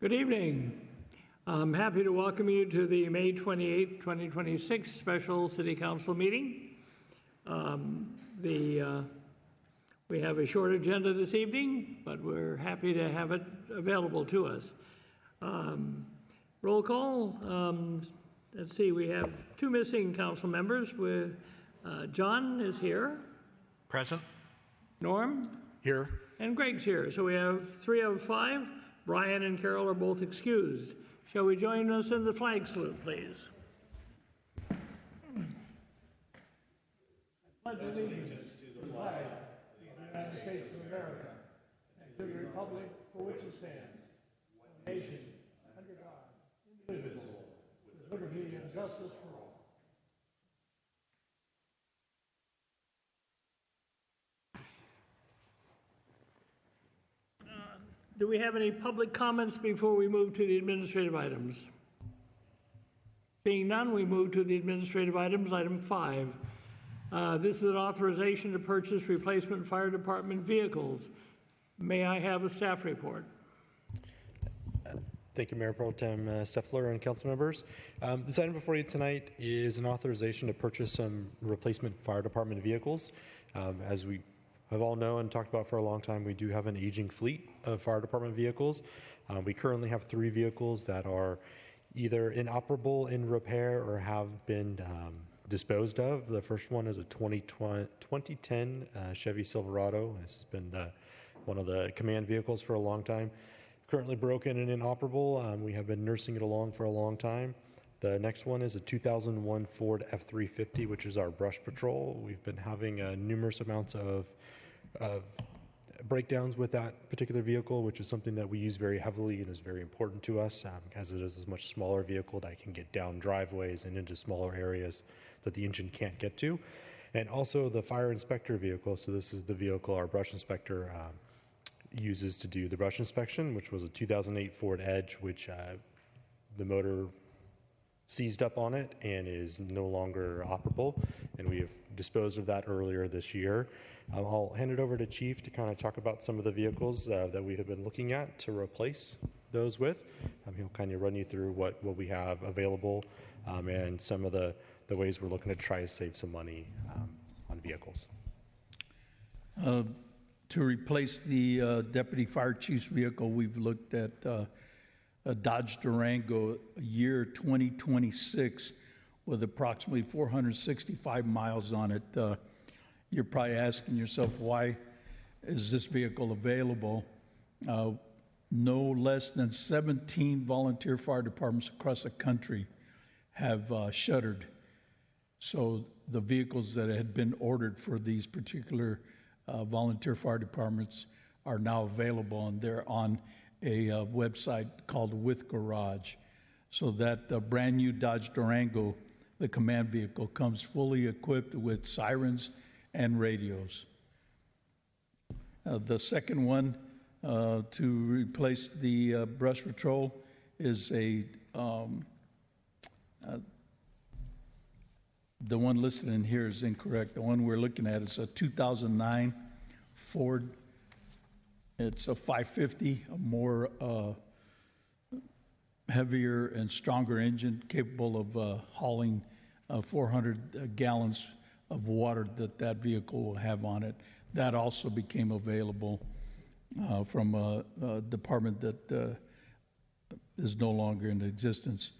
Good evening. I'm happy to welcome you to the May 28th, 2026 special City Council meeting. We have a short agenda this evening, but we're happy to have it available to us. Roll call. Let's see, we have two missing council members. John is here. Present. Norm? Here. And Greg's here. So we have 3 of 5. Brian and Carol are both excused. Shall we join us in the flag salute, please? I pledge allegiance to the flag of the United States of America and to the republic for which it stands, one nation, under God, indivisible, with liberty and justice for all. Do we have any public comments before we move to the administrative items? Seeing none, we move to the administrative items. Item 5. This is an authorization to purchase replacement fire department vehicles. May I have a staff report? Thank you, Mayor Pro Tem Steffler and council members. This item before you tonight is an authorization to purchase some replacement fire department vehicles. As we have all known and talked about for a long time, we do have an aging fleet of fire department vehicles. We currently have 3 vehicles that are either inoperable, in repair, or have been disposed of. The first one is a 2010 Chevy Silverado. This has been one of the command vehicles for a long time. Currently broken and inoperable. We have been nursing it along for a long time. The next one is a 2001 Ford F-350, which is our brush patrol. We've been having numerous amounts of breakdowns with that particular vehicle, which is something that we use very heavily and is very important to us, as it is a much smaller vehicle that can get down driveways and into smaller areas that the engine can't get to. And also the fire inspector vehicle. So this is the vehicle our brush inspector uses to do the brush inspection, which was a 2008 Ford Edge, which the motor seized up on it and is no longer operable, and we have disposed of that earlier this year. I'll hand it over to Chief to kind of talk about some of the vehicles that we have been looking at to replace those with. He'll kind of run you through what we have available and some of the ways we're looking to try to save some money on vehicles. To replace the Deputy Fire Chief's vehicle, we've looked at a Dodge Durango year 2026 with approximately 465 miles on it. You're probably asking yourself, why is this vehicle available? No less than 17 volunteer fire departments across the country have shuttered. So the vehicles that had been ordered for these particular volunteer fire departments are now available, and they're on a website called With Garage. So that brand new Dodge Durango, the command vehicle, comes fully equipped with sirens and radios. The second one to replace the brush patrol is the one listed in here is incorrect. The one we're looking at is a 2009 Ford. It's a 550, a more heavier and stronger engine, capable of hauling 400 gallons of water that vehicle will have on it. That also became available from a department that is no longer in existence.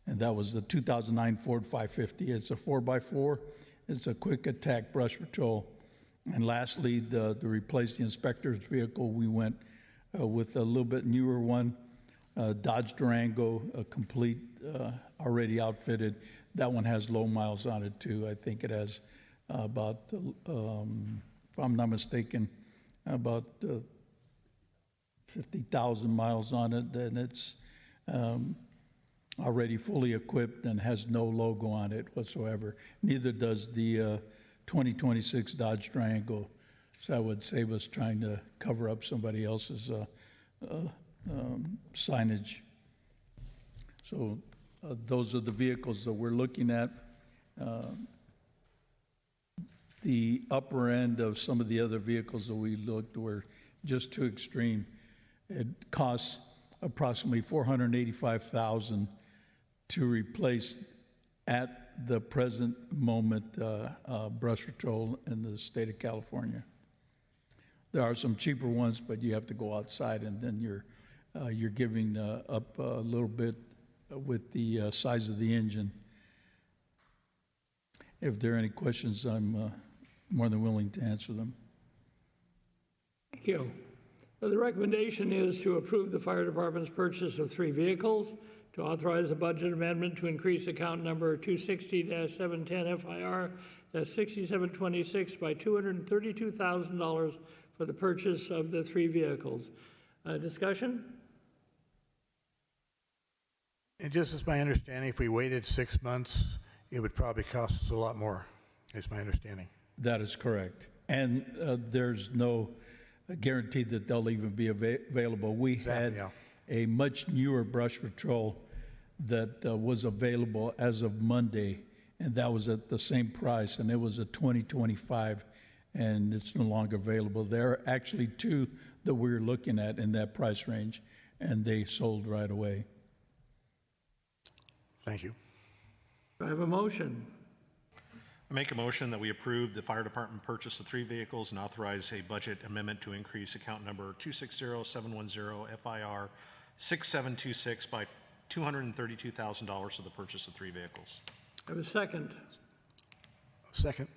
And that was the 2009 Ford 550. It's a 4x4. It's a quick attack brush patrol. And lastly, to replace the inspector's vehicle, we went with a little bit newer one, Dodge Durango, a complete, already outfitted. That one has low miles on it too. I think it has about, if I'm not mistaken, about 50,000 miles on it, and it's already fully equipped and has no logo on it whatsoever. Neither does the 2026 Dodge Durango. So that would save us trying to cover up somebody else's signage. So those are the vehicles that we're looking at. The upper end of some of the other vehicles that we looked were just too extreme. It costs approximately $485,000 to replace at the present moment brush patrol in the state of California. There are some cheaper ones, but you have to go outside, and then you're giving up a little bit with the size of the engine. If there are any questions, I'm more than willing to answer them. Thank you. So the recommendation is to approve the fire department's purchase of 3 vehicles, to authorize a budget amendment to increase account number 260-710 FIR-6726 by $232,000 for the purchase of the 3 vehicles. Discussion? And just as my understanding, if we waited 6 months, it would probably cost us a lot more, is my understanding. That is correct. And there's no guarantee that they'll even be available. We Exactly, had a much newer brush patrol that was available as of Monday, and that was at the same price, and it was a 2025, and it's no longer available. There are actually 2 that we're looking at in that price range, and they sold right away. Thank you. Do I have a motion? I make a motion that we approve the fire department purchase of 3 vehicles and authorize a budget amendment to increase account number 260-710 FIR-6726 by $232,000 for the purchase of 3 vehicles. I have a second. Second.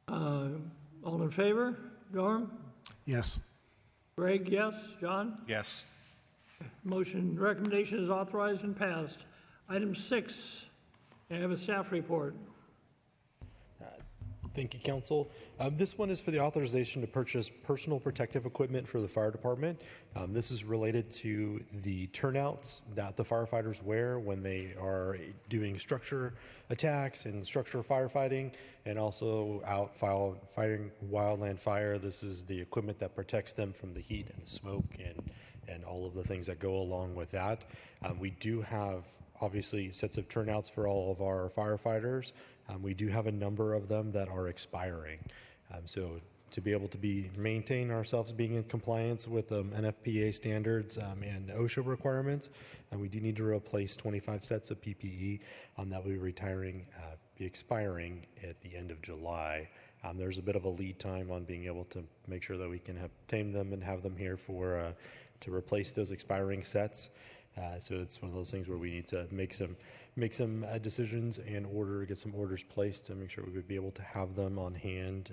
All in favor? Norm? Yes. Greg, yes. John? Yes. Recommendation is authorized and passed. Item 6, I have a staff report. Thank you, Council. This one is for the authorization to purchase personal protective equipment for the fire department. This is related to the turnouts that the firefighters wear when they are doing structure attacks and structure firefighting, and also out fighting wildland fire. This is the equipment that protects them from the heat and the smoke and all of the things that go along with that. We do have, obviously, sets of turnouts for all of our firefighters. We do have a number of them that are expiring. So to be able to maintain ourselves being in compliance with NFPA standards and OSHA requirements, we do need to replace 25 sets of PPE that will be expiring at the end of July. There's a bit of a lead time on being able to make sure that we can obtain them and have them here to replace those expiring sets. So it's one of those things where we need to make some decisions and get some orders placed to make sure we would be able to have them on hand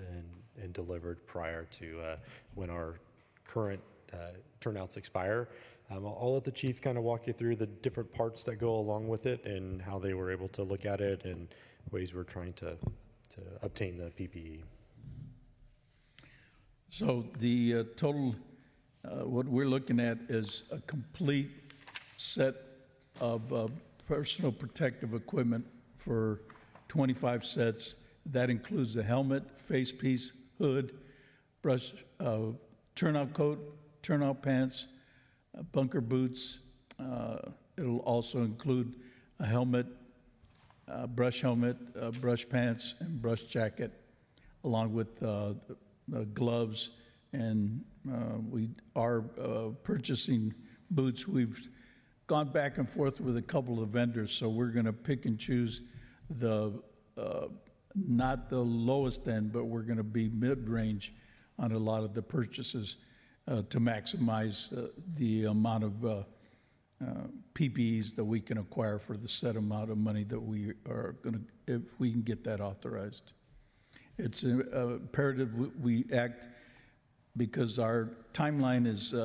and delivered prior to when our current turnouts expire. I'll let the chief kind of walk you through the different parts that go along with it and how they were able to look at it and ways we're trying to obtain the PPE. So the total, what we're looking at is a complete set of personal protective equipment for 25 sets. That includes the helmet, face piece, hood, brush, turnout coat, turnout pants, bunker boots. It'll also include a helmet, brush pants, and brush jacket, along with gloves. And we are purchasing boots. We've gone back and forth with a couple of vendors, so we're going to pick and choose not the lowest end, but we're going to be mid-range on a lot of the purchases to maximize the amount of PPEs that we can acquire for the set amount of money that we are going to, if we can get that authorized. It's imperative we act because our timeline is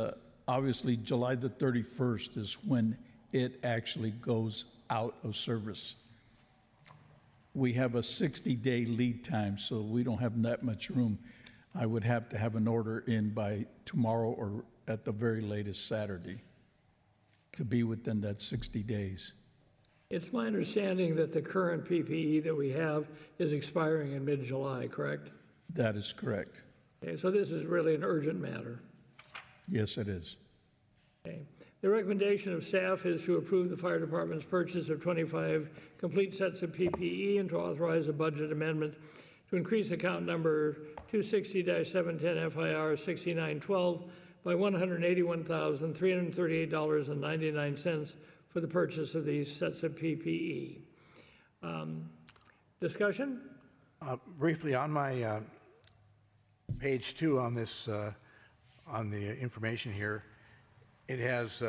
obviously July the 31st is when it actually goes out of service. We have a 60-day lead time, so we don't have that much room. I would have to have an order in by tomorrow or at the very latest Saturday to be within that 60 days. It's my understanding that the current PPE that we have is expiring in mid-July, correct? That is correct. Okay, so this is really an urgent matter. Yes, it is. Okay. The recommendation of staff is to approve the fire department's purchase of 25 complete sets of PPE and to authorize a budget amendment to increase account number 260-710 FIR 6912 by $181,338.99 for the purchase of these sets of PPE. Discussion? Briefly, on my page 2 on this, on the information here, it has,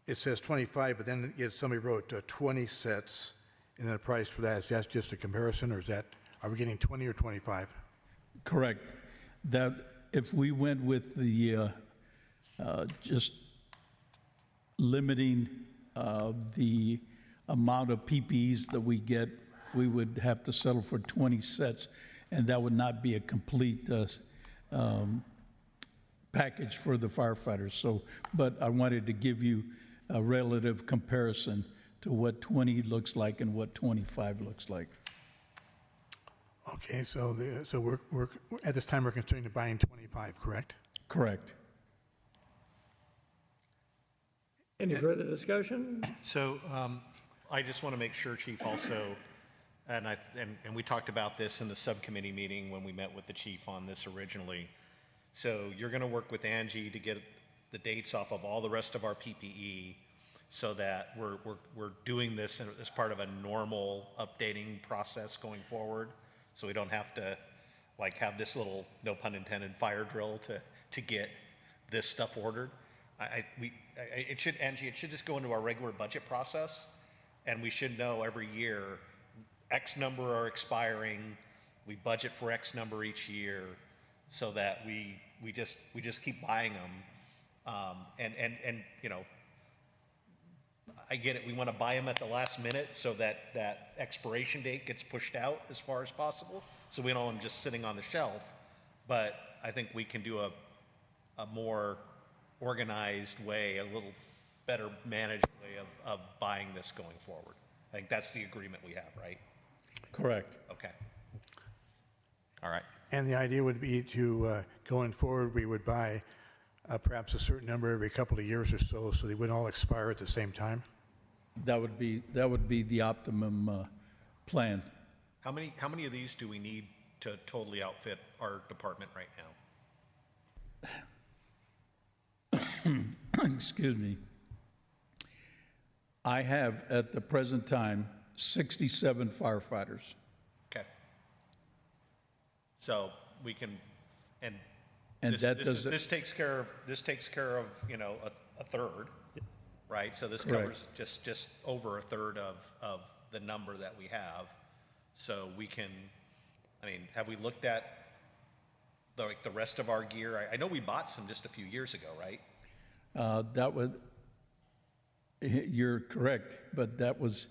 it says 25, but then somebody wrote 20 sets, and then the price for that. Is that just a comparison, or is that, are we getting 20 or 25? Correct. That if we went with the just limiting the amount of PPEs that we get, we would have to settle for 20 sets, and that would not be a complete package for the firefighters. So, but I wanted to give you a relative comparison to what 20 looks like and what 25 looks like. Okay, so we're at this time we're considering buying 25, correct? Correct. Any further discussion? So I just want to make sure, Chief, also, and we talked about this in the subcommittee meeting when we met with the chief on this originally. So you're going to work with Angie to get the dates off of all the rest of our PPE so that we're doing this as part of a normal updating process going forward. So we don't have to like have this little, no pun intended, fire drill to get this stuff ordered. It should, Angie, it should just go into our regular budget process, and we should know every year X number are expiring. We budget for X number each year, so that we just keep buying them. And you know, I get it. We want to buy them at the last minute so that that expiration date gets pushed out as far as possible, so we don't want them just sitting on the shelf. But I think we can do a more organized way, a little better managed way of buying this going forward. I think that's the agreement we have, right? Correct. Okay. All right. And the idea would be to, going forward, we would buy perhaps a certain number every couple of years or so they wouldn't all expire at the same time? That would be the optimum plan. How many of these do we need to totally outfit our department right now? Excuse me. I have at the present time 67 firefighters. Okay. So we can, and And this takes care of you know a third, right? So this covers just over a third of the number that we have. So we can, I mean, have we looked at the rest of our gear? I know we bought some just a few years ago, right? You're correct, but that was,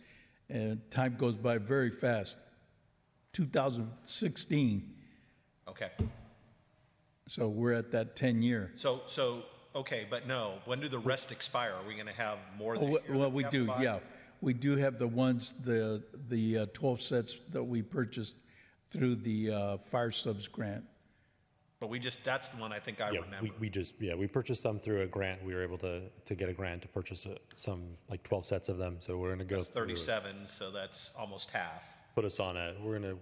time goes by very fast. 2016. Okay. So we're at that 10-year. So okay, but no. When do the rest expire? Are we going to have more this year? Well, that we have to do, buy? yeah. We do have the ones, the 12 sets that we purchased through the fire subs grant. But that's the one I think I remember. We purchased them through a grant. We were able to get a grant to purchase some like 12 sets of them. So we're going to go That's 37, so that's almost half. we're going to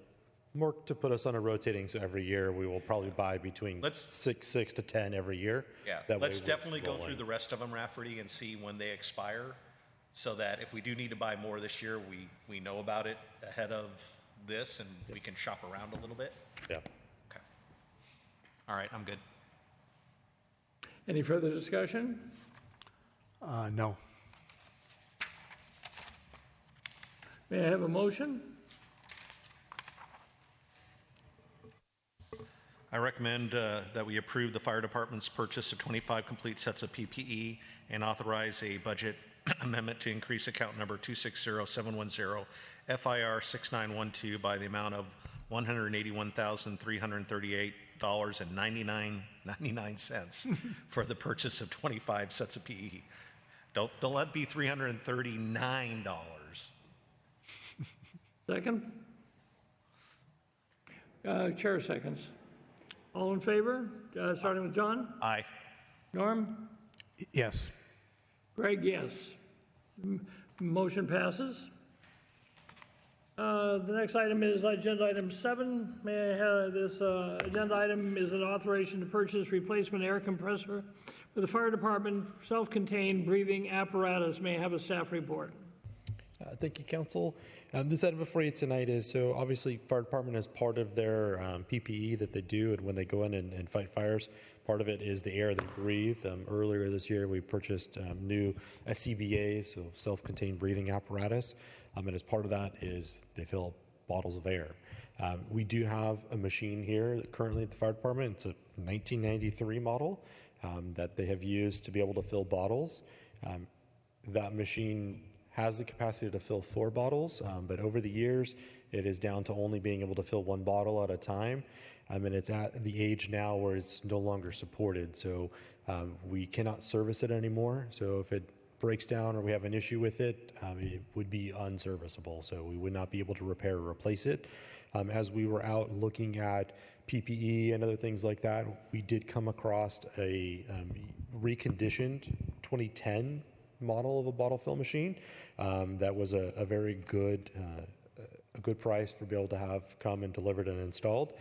work to put us on a rotating. So every year we will probably buy between six to 10 every year. Yeah, That let's way definitely go rolling. through the rest of them, Rafferty, and see when they expire, so that if we do need to buy more this year, we know about it ahead of this, and we can shop around a little bit. Yeah. Okay. All right, I'm good. Any further discussion? No. May I have a motion? I recommend that we approve the fire department's purchase of 25 complete sets of PPE and authorize a budget amendment to increase account number 260710 FIR 6912 by the amount of $181,338.99 for the purchase of 25 sets of PPE. Don't let it be $339. Second? Chair seconds. All in favor? Starting with John? Aye. Norm? Yes. Greg, yes. Motion passes. The next item is agenda item 7. May I have this agenda item is an authorization to purchase replacement air compressor for the fire department self-contained breathing apparatus. May I have a staff report? Thank you, Council. This item before you tonight is, so obviously fire department is part of their PPE that they do, and when they go in and fight fires, part of it is the air they breathe. Earlier this year, we purchased new SCBAs, so self-contained breathing apparatus, and as part of that is they fill up bottles of air. We do have a machine here currently at the fire department. It's a 1993 model that they have used to be able to fill bottles. That machine has the capacity to fill 4 bottles, but over the years, it is down to only being able to fill 1 bottle at a time. And it's at the age now where it's no longer supported. So we cannot service it anymore. So if it breaks down or we have an issue with it, it would be unserviceable. So we would not be able to repair or replace it. As we were out looking at PPE and other things like that, we did come across a reconditioned 2010 model of a bottle fill machine that was a very good price for be able to have come and delivered and installed.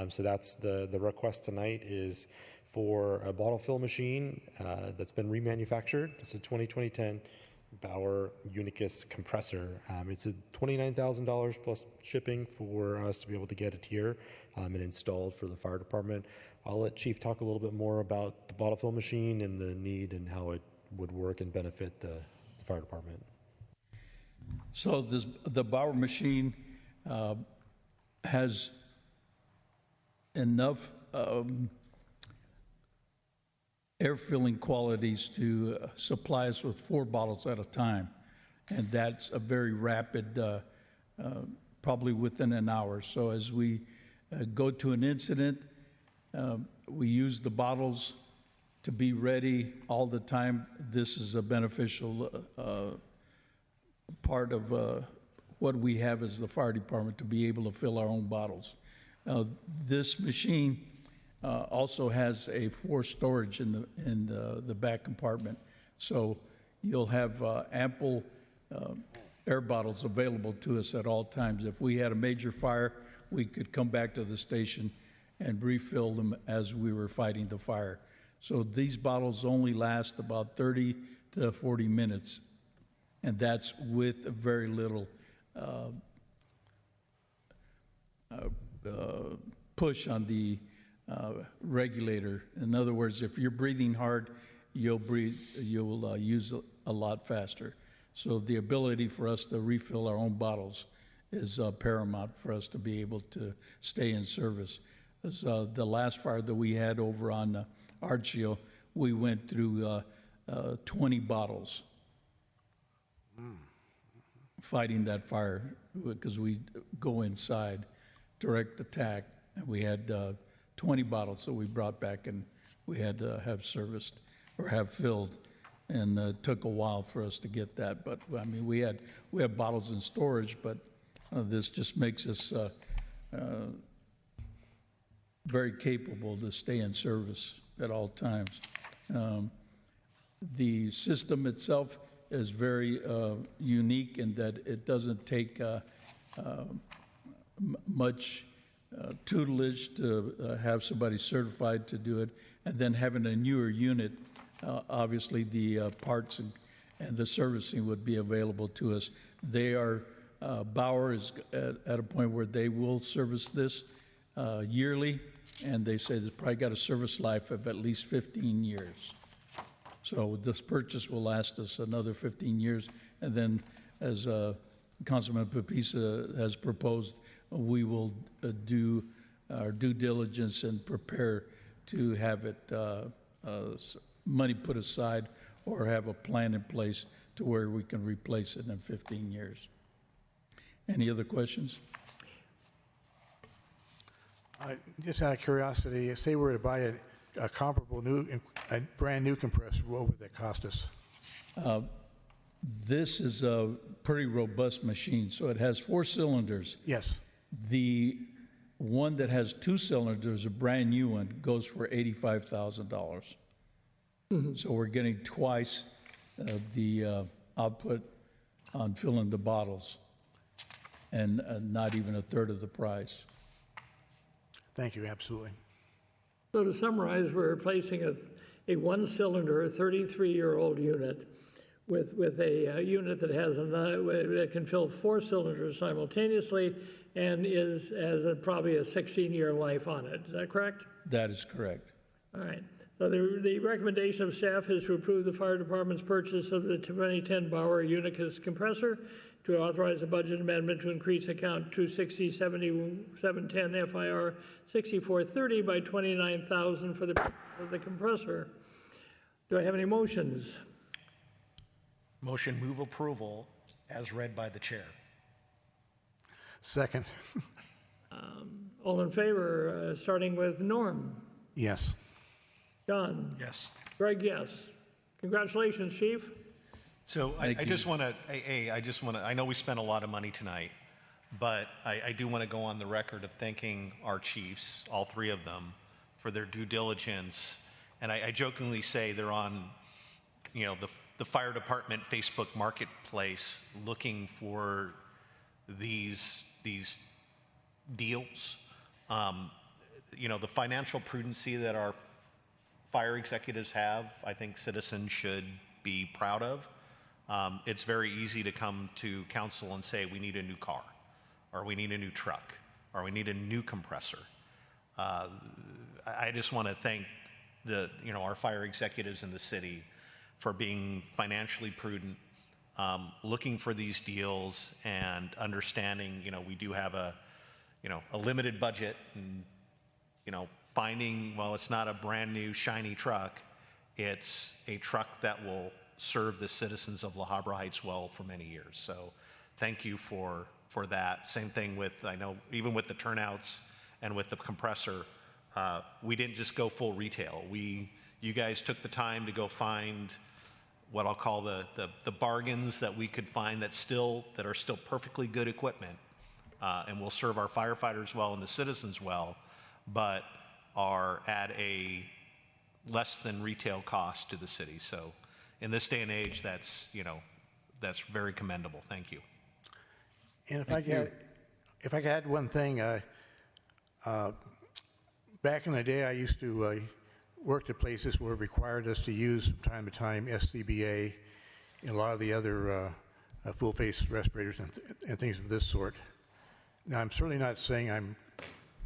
So that's the request tonight is for a bottle fill machine that's been remanufactured. It's a 2010 Bauer Unicus compressor. It's a $29,000 plus shipping for us to be able to get it here and installed for the fire department. I'll let Chief talk a little bit more about the bottle fill machine and the need and how it would work and benefit the fire department. So the Bauer machine has enough air filling qualities to supply us with 4 bottles at a time. And that's a very rapid, probably within an hour. So as we go to an incident, we use the bottles to be ready all the time. This is a beneficial part of what we have as the fire department to be able to fill our own bottles. This machine also has a 4 storage in the back compartment, so you'll have ample air bottles available to us at all times. If we had a major fire, we could come back to the station and refill them as we were fighting the fire. So these bottles only last about 30 to 40 minutes, and that's with very little push on the regulator. In other words, if you're breathing hard, you'll use a lot faster. So the ability for us to refill our own bottles is paramount for us to be able to stay in service. As, the last fire that we had over on Archio, we went through 20 bottles fighting that fire because we go inside, direct attack, and we had 20 bottles that we brought back and we had to have serviced or have filled, and it took a while for us to get that. But I mean, we have bottles in storage, but this just makes us very capable to stay in service at all times. The system itself is very unique in that it doesn't take much tutelage to have somebody certified to do it, and then having a newer unit, obviously the parts and the servicing would be available to us. They are, Bauer is at a point where they will service this yearly, and they say it's probably got a service life of at least 15 years. So this purchase will last us another 15 years, and then as Councilman Pepisa has proposed, we will do our due diligence and prepare to have it money put aside or have a plan in place to where we can replace it in 15 years. Any other questions? Just out of curiosity, say we were to buy a comparable a brand new compressor, what would that cost us? This is a pretty robust machine. So it has 4 cylinders. Yes. The one that has 2 cylinders, a brand new one, goes for $85,000. So we're getting twice the output on filling the bottles. and not even a third of the price. Thank you, absolutely. So to summarize, we're replacing a one-cylinder, 33-year-old unit with a unit that that can fill 4 cylinders simultaneously and has probably a 16-year life on it. Is that correct? That is correct. All right. So the recommendation of staff is to approve the fire department's purchase of the 2010 Bauer Unicus compressor, to authorize a budget amendment to increase account 260-7710 FIR 6430 by $29,000 for the purchase of the compressor. Do I have any motions? Motion move approval as read by the chair. Second. All in favor, starting with Norm? Yes. John? Yes. Greg, yes. Congratulations, Chief. So I Thank you. just want to, I know we spent a lot of money tonight, but I do want to go on the record of thanking our chiefs, all 3 of them, for their due diligence. And I jokingly say they're on, the fire department Facebook marketplace looking for these deals. The financial prudency that our fire executives have, I think citizens should be proud of. It's very easy to come to council and say, we need a new car, or we need a new truck, or we need a new compressor. I just want to thank our fire executives in the city for being financially prudent, looking for these deals and understanding, we do have a limited budget, and, finding, well, it's not a brand new shiny truck, it's a truck that will serve the citizens of La Habra Heights well for many years. So thank you for that. Same thing with, I know, even with the turnouts and with the compressor, we didn't just go full retail. You guys took the time to go find what I'll call the bargains that we could find that are still perfectly good equipment, and will serve our firefighters well and the citizens well, but are at a less than retail cost to the city. So in this day and age, that's very commendable. Thank you. And if I could add one thing, back in the day, I used to work at places where it required us to use from time to time SCBA and a lot of the other full-face respirators and things of this sort. Now, I'm certainly not saying I'm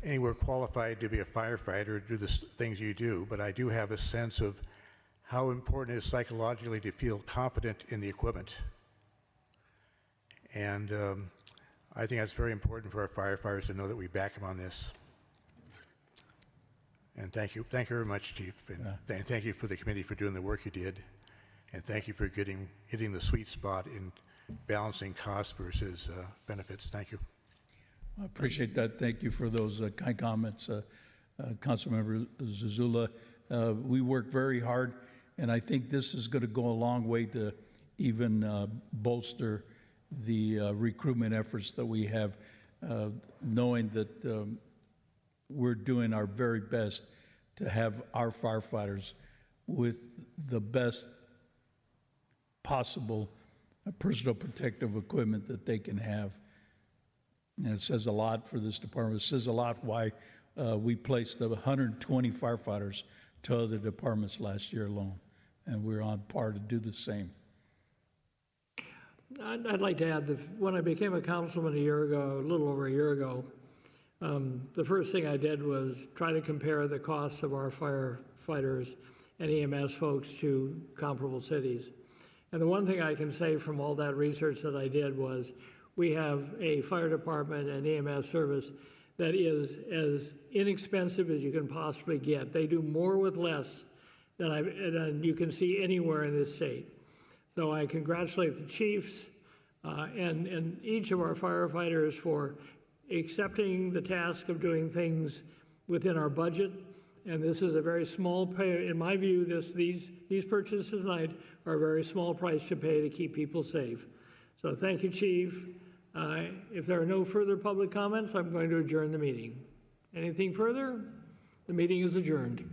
anywhere qualified to be a firefighter or do the things you do, but I do have a sense of how important it is psychologically to feel confident in the equipment. And I think that's very important for our firefighters to know that we back them on this. And thank you very much, Chief, and thank you for the committee for doing the work you did, and thank you for hitting the sweet spot in balancing costs versus benefits. Thank you. I appreciate that. Thank you for those kind comments, Councilmember Zazula. We work very hard, and I think this is going to go a long way to even bolster the recruitment efforts that we have, knowing that we're doing our very best to have our firefighters with the best possible personal protective equipment that they can have. And it says a lot for this department. It says a lot why we placed the 120 firefighters to other departments last year alone. And we're on par to do the same. I'd like to add that when I became a councilman a little over a year ago, the first thing I did was try to compare the costs of our firefighters and EMS folks to comparable cities. And the one thing I can say from all that research that I did was we have a fire department and EMS service that is as inexpensive as you can possibly get. They do more with less than you can see anywhere in this state. So I congratulate the chiefs and each of our firefighters for accepting the task of doing things within our budget. And this is a very small pay. In my view, these purchases tonight are a very small price to pay to keep people safe. So thank you, Chief. If there are no further public comments, I'm going to adjourn the meeting. Anything further? The meeting is adjourned.